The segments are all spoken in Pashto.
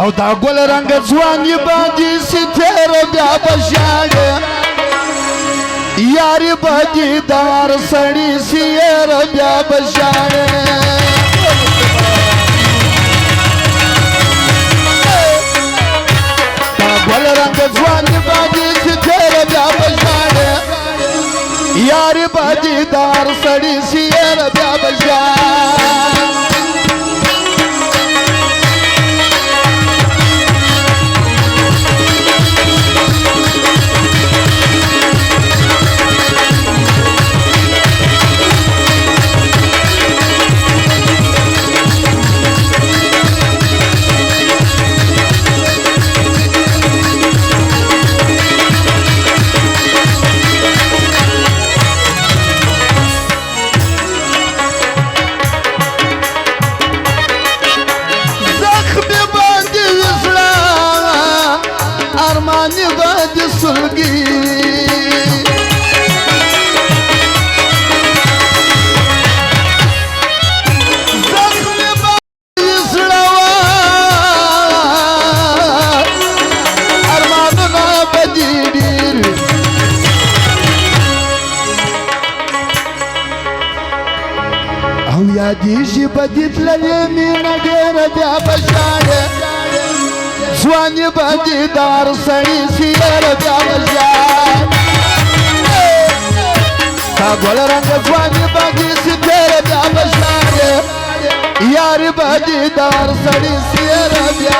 او دا ګل رنګ ځواني باندې ستر بیا بشاړه یاري باندې دار سړی سیر بیا بشاړه دا ګل رنګ ځواني باندې ستر بیا بشاړه یاري باندې دار سړی سیر بیا بشاړه دیشی بدیت لیمینا دیر بیا بشاڑے زوانی بدی دار سڑی سیر بیا بشاڑے تا گل رنگ زوانی بدی سیر بیا بشاڑے یاری بدی دار سڑی سیر بیا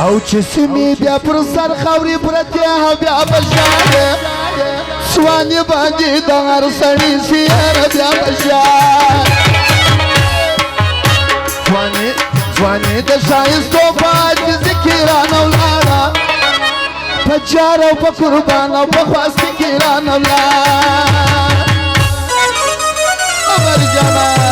او چسمی بیا پر سر خاوری پرتیا بیا بشاڑے سوانی باندی دار سڑی سیر بیا بشاڑے سوانی دشایستو باج ذکران اولانا پچارو پا قربانا پا خواست ذکران اولانا امر جانا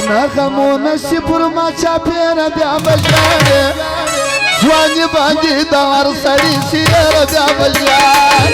نغمو نشی پر ما چاپیر بیا بشاره ज्वान बाजीदार सड़ी सियर जा बजार